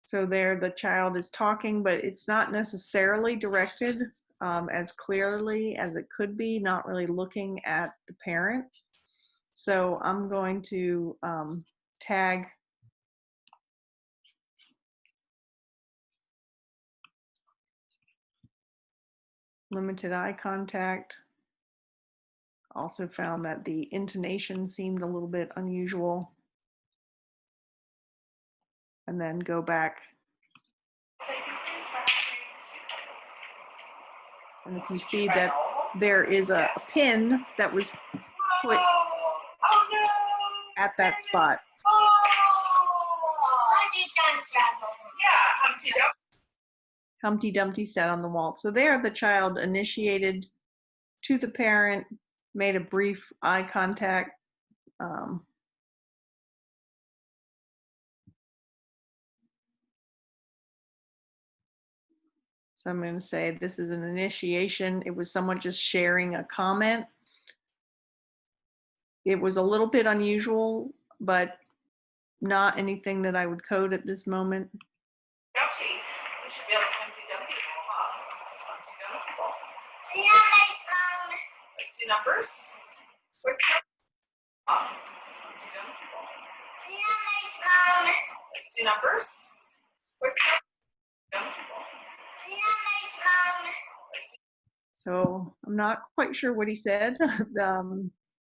So there the child is talking, but it's not necessarily directed as clearly as it could be, not really looking at the parent. So I'm going to tag limited eye contact. Also found that the intonation seemed a little bit unusual. And then go back. And if you see that there is a pin that was put at that spot. Humpty Dumpty sat on the wall. So there the child initiated to the parent, made a brief eye contact. So I'm going to say this is an initiation. It was someone just sharing a comment. It was a little bit unusual, but not anything that I would code at this moment. Actually, we should be able to Humpty Dumpty roll, huh? Let's do numbers. Where's Humpty Dumpty roll? Let's do numbers. Where's Humpty Dumpty roll? So I'm not quite sure what he said.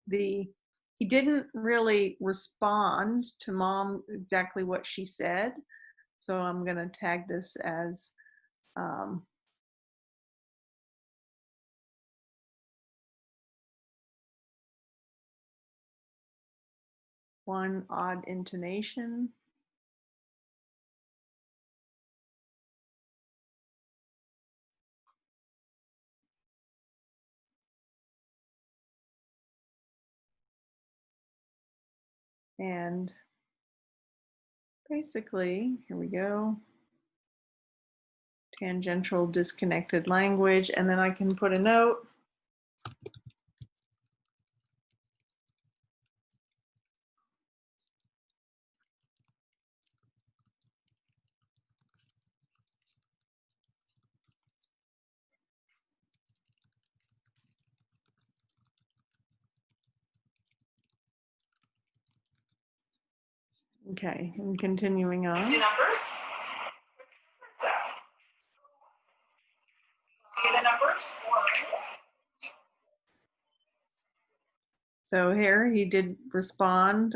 He didn't really respond to mom exactly what she said. So I'm going to tag this as one odd intonation. And basically, here we go, tangential disconnected language, and then I can put a note. Okay, and continuing on. Let's do numbers. See the numbers? So here he did respond.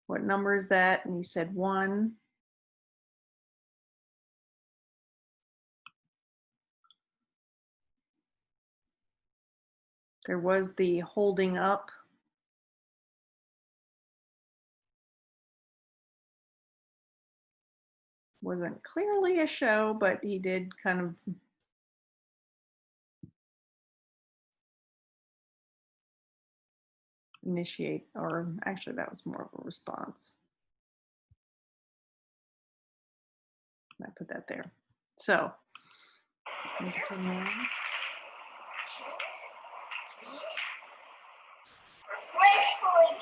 What number is that? And he said 1. There was the holding up. Wasn't clearly a show, but he did kind of initiate, or actually that was more of a response. I put that there. So, continue on. Where's Floyd?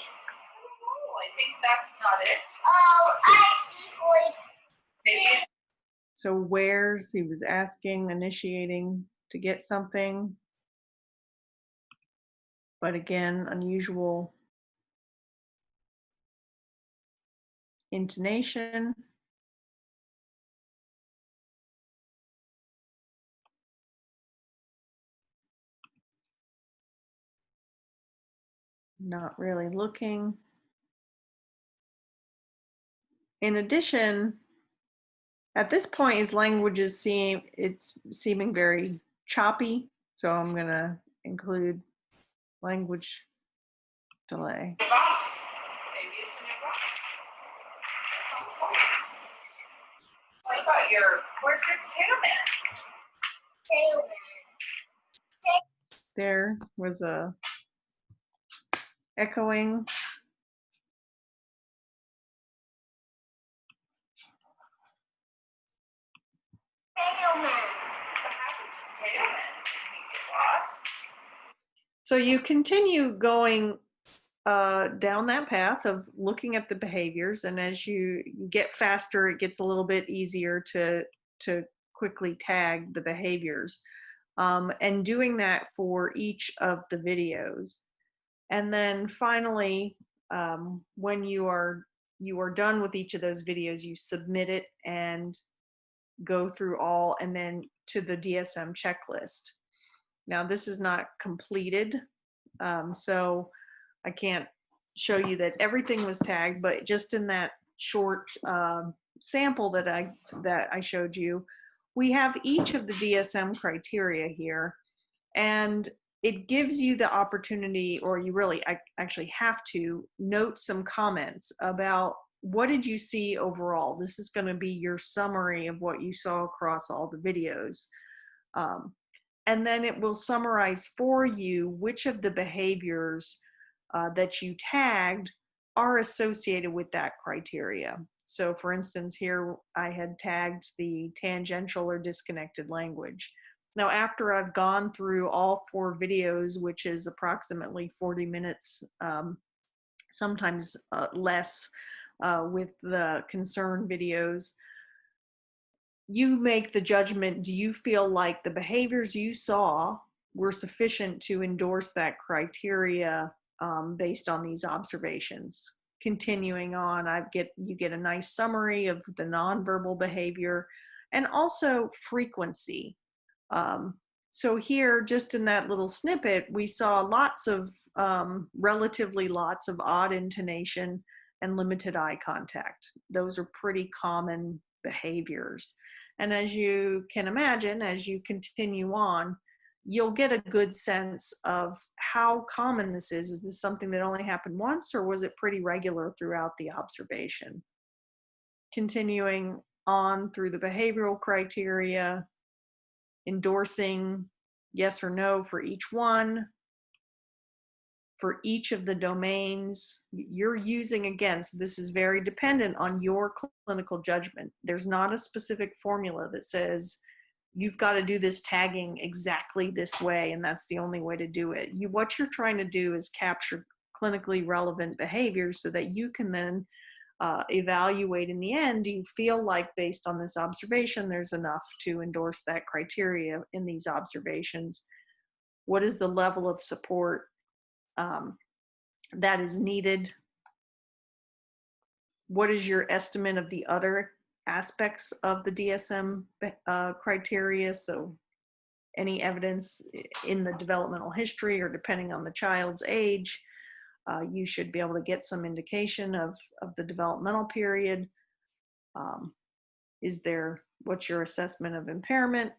Oh, I think that's not it. Oh, I see Floyd. Maybe it's So where's, he was asking, initiating to get something. But again, unusual intonation. Not really looking. In addition, at this point, his language is seeming very choppy. So I'm gonna include language delay. a box. Maybe it's in your box. What about where's your potato man? There was a echoing. So you continue going down that path of looking at the behaviors, and as you get faster, it gets a little bit easier to quickly tag the behaviors, and doing that for each of the videos. And then finally, when you are done with each of those videos, you submit it and go through all, and then to the DSM checklist. Now, this is not completed, so I can't show you that everything was tagged, but just in that short sample that I showed you, we have each of the DSM criteria here, and it gives you the opportunity, or you really actually have to note some comments about what did you see overall. This is going to be your summary of what you saw across all the videos. And then it will summarize for you which of the behaviors that you tagged are associated with that criteria. So for instance, here I had tagged the tangential or disconnected language. Now, after I've gone through all 4 videos, which is approximately 40 minutes, sometimes less with the concern videos, you make the judgment, do you feel like the behaviors you saw were sufficient to endorse that criteria based on these observations? Continuing on, you get a nice summary of the nonverbal behavior and also frequency. So here, just in that little snippet, we saw relatively lots of odd intonation and limited eye contact. Those are pretty common behaviors. And as you can imagine, as you continue on, you'll get a good sense of how common this is. Is this something that only happened once, or was it pretty regular throughout the observation? Continuing on through the behavioral criteria, endorsing yes or no for each one. For each of the domains you're using, again, so this is very dependent on your clinical judgment. There's not a specific formula that says you've got to do this tagging exactly this way and that's the only way to do it. What you're trying to do is capture clinically relevant behaviors so that you can then evaluate in the end, do you feel like based on this observation there's enough to endorse that criteria in these observations? What is the level of support that is needed? What is your estimate of the other aspects of the DSM criteria? So any evidence in the developmental history, or depending on the child's age, you should be able to get some indication of the developmental period. What's your assessment of impairment?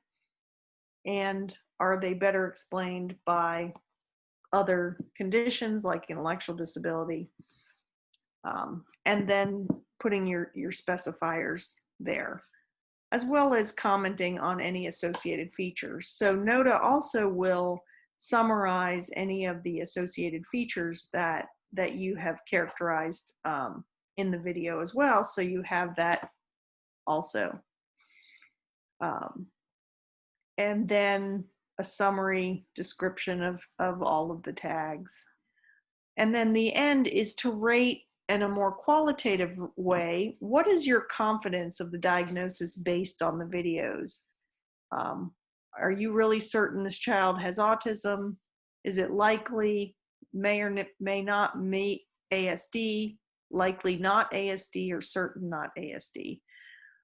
And are they better explained by other conditions like intellectual disability? And then putting your specifiers there, as well as commenting on any associated features. So NODA also will summarize any of the associated features that you have characterized in the video as well, so you have that also. And then a summary description of all of the tags. And then the end is to rate in a more qualitative way, what is your confidence of the diagnosis based on the videos? Are you really certain this child has autism? Is it likely, may or may not meet ASD, likely not ASD, or certain not ASD?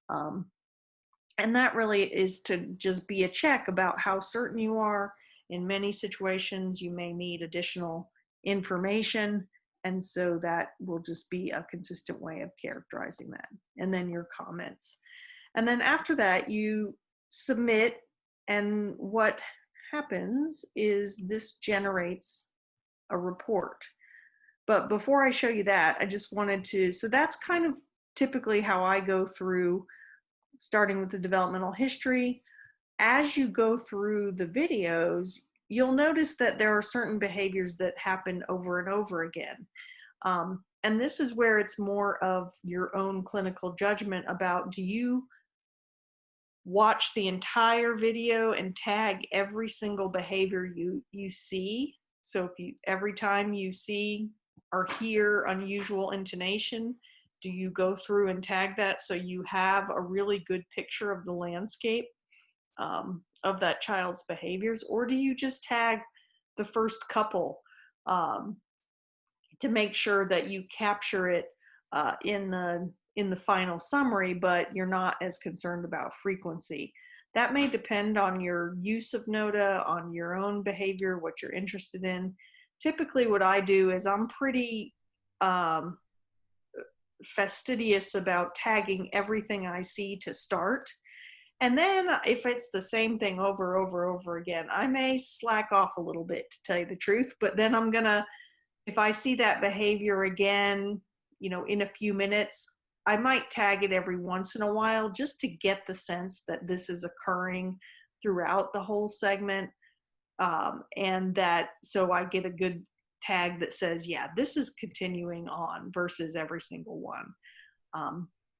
And that really is to just be a check about how certain you are. In many situations, you may need additional information, and so that will just be a consistent way of characterizing that. And then your comments. And then after that, you submit, and what happens is this generates a report. But before I show you that, I just wanted to, so that's kind of typically how I go through, starting with the developmental history. As you go through the videos, you'll notice that there are certain behaviors that happen over and over again. And this is where it's more of your own clinical judgment about, do you watch the entire video and tag every single behavior you see? So if every time you see or hear unusual intonation, do you go through and tag that so you have a really good picture of the landscape of that child's behaviors? Or do you just tag the first couple to make sure that you capture it in the final summary, but you're not as concerned about frequency? That may depend on your use of NODA, on your own behavior, what you're interested in. Typically what I do is I'm pretty fastidious about tagging everything I see to start. And then if it's the same thing over again, I may slack off a little bit, to tell you the truth, but then I'm gonna, if I see that behavior again, in a few minutes, I might tag it every once in a while just to get the sense that this is occurring throughout the whole segment. And that, so I get a good tag that says, yeah, this is continuing on versus every single one.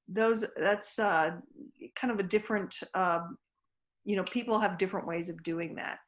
That's kind of a different, people have different ways of doing that.